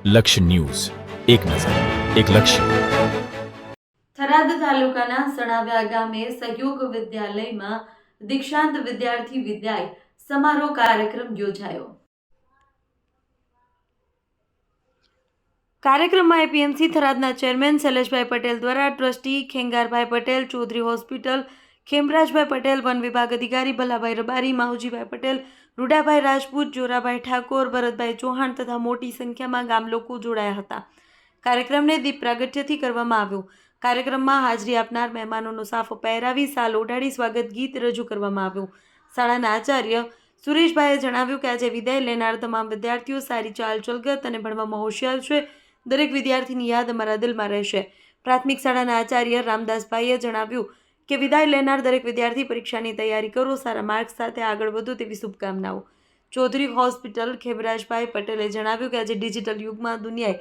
લક્ષ્ય ન્યૂઝ, એક નજર, એક લક્ષ્ય. થરાદ તાલુકાના સણાવ્યા ગામે સહયોગ વિદ્યાલયમાં દીક્ષાંત વિદ્યાર્થી વિદાય સમારોહ કાર્યક્રમ યોજાયો. કાર્યક્રમમાં એપીએમસી થરાદના ચેરમેન શૈલેષભાઈ પટેલ દ્વારા ટ્રસ્ટી ખેંગારભાઈ પટેલ, ચૌધરી હોસ્પિટલ ખેમરાજભાઈ પટેલ, વન વિભાગ અધિકારી ભલાભાઈ રબારી, માવજીભાઈ પટેલ, રૂડાભાઈ રાજપૂત, જોરાભાઈ ઠાકોર, ભરતભાઈ ચૌહાણ તથા મોટી સંખ્યામાં ગામ લોકો જોડાયા હતા. કાર્યક્રમને દીપ પ્રાગટ્યથી કરવામાં આવ્યો. કાર્યક્રમમાં હાજરી આપનાર મહેમાનોનો સાફો પહેરાવી સાલ ઓઢાડી સ્વાગત ગીત રજૂ કરવામાં આવ્યું. શાળાના આચાર્ય સુરેશભાઈએ જણાવ્યું કે આજે વિદાય લેનાર તમામ વિદ્યાર્થીઓ સારી ચાલ ચલગત અને ભણવામાં હોશિયાર છે. દરેક વિદ્યાર્થીની યાદ અમારા દિલમાં રહેશે. પ્રાથમિક શાળાના આચાર્ય રામદાસભાઈએ જણાવ્યું કે વિદાય લેનાર દરેક વિદ્યાર્થી પરીક્ષાની તૈયારી કરો, સારા માર્ક્સ સાથે આગળ વધો તેવી શુભકામનાઓ. ચૌધરી હોસ્પિટલ ખેમરાજભાઈ પટેલે જણાવ્યું કે આજે ડિજિટલ યુગમાં દુનિયા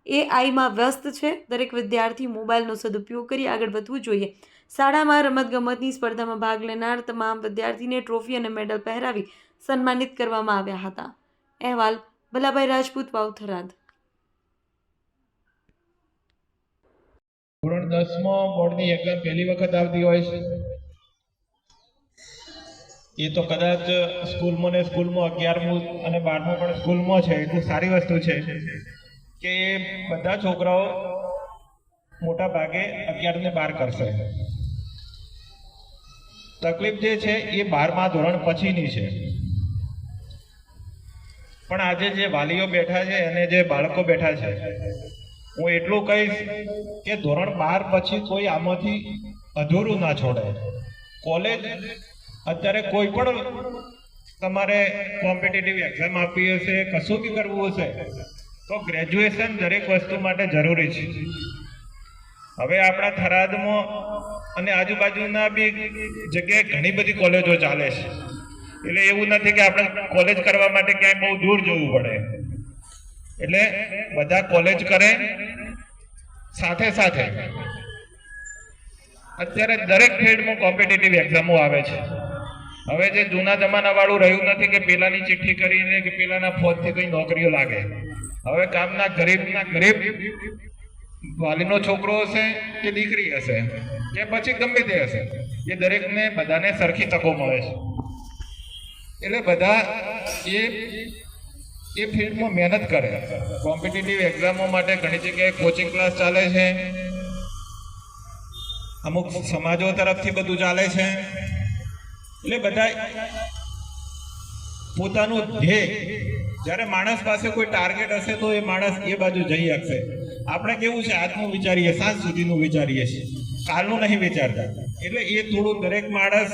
એઆઈમાં વ્યસ્ત છે. દરેક વિદ્યાર્થી મોબાઈલનો સદુપયોગ કરી આગળ વધવું જોઈએ. શાળામાં રમતગમતની સ્પર્ધામાં ભાગ લેનાર તમામ વિદ્યાર્થીને ટ્રોફી અને મેડલ પહેરાવી સન્માનિત કરવામાં આવ્યા હતા. અહેવાલ ભલાભાઈ રાજપૂત, વાવ, થરાદ. ધોરણ 10માં બોર્ડની એક્ઝામ પહેલી વખત આવતી હોય છે. એ તો કદાચ સ્કૂલમાં 11મું અને 12મું પણ સ્કૂલમાં છે, એટલું સારી વસ્તુ છે કે બધા છોકરાઓ મોટા ભાગે 11 ને 12 કરશે. તકલીફ જે છે એ 12મા ધોરણ પછીની છે. પણ આજે જે વાલીઓ બેઠા છે અને જે બાળકો બેઠા છે, હું એટલું કહીશ કે ધોરણ 12 પછી કોઈ આમાંથી અધૂરું ના છોડે. કોલેજ અત્યારે કોઈ પણ તમારે કોમ્પિટિટિવ એક્ઝામ આપવી હશે, કશું બી કરવું હશે તો ગ્રેજ્યુએશન દરેક વસ્તુ માટે જરૂરી છે. હવે આપણા થરાદમાં અને આજુબાજુના બી જગ્યાએ ઘણી બધી કોલેજો ચાલે છે, એટલે એવું નથી કે આપણે કોલેજ કરવા માટે ક્યાંય બહુ દૂર જવું પડે. એટલે બધા કોલેજ કરે, સાથે સાથે અત્યારે દરેક ફિલ્ડમાં કોમ્પિટિટિવ એક્ઝામો આવે છે. હવે જે જૂના જમાના વાળું રહ્યું નથી કે પેલાની ચિઠ્ઠી કરીને કે પેલાના ફોજથી કઈ નોકરીઓ લાગે. હવે ગામના ગરીબ વાલીનો છોકરો હશે કે દીકરી હશે કે પછી ગમે તે હશે, એ દરેકને બધાને સરખી તકો મળે છે. એટલે બધા એ ફિલ્ડમાં મહેનત કરે. કોમ્પિટિટિવ એક્ઝામો માટે ઘણી જગ્યાએ કોચિંગ ક્લાસ ચાલે છે, અમુક સમાજો તરફથી બધું ચાલે છે. એટલે બધા પોતાનું ધ્યેય, જ્યારે માણસ પાસે કોઈ ટાર્ગેટ હશે તો એ માણસ એ બાજુ જઈ શકશે. આપણે કેવું છે, આજનું વિચારીએ, સાંજ સુધીનું વિચારીએ છીએ, કાલનું નહીં વિચારતા. એટલે એ થોડું દરેક માણસ,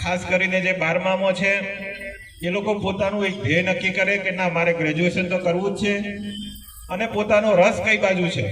ખાસ કરીને જે 12મામાં છે, એ લોકો પોતાનું એક ધ્યેય નક્કી કરે કે ના, મારે ગ્રેજ્યુએશન તો કરવું જ છે અને પોતાનો રસ કઈ બાજુ છે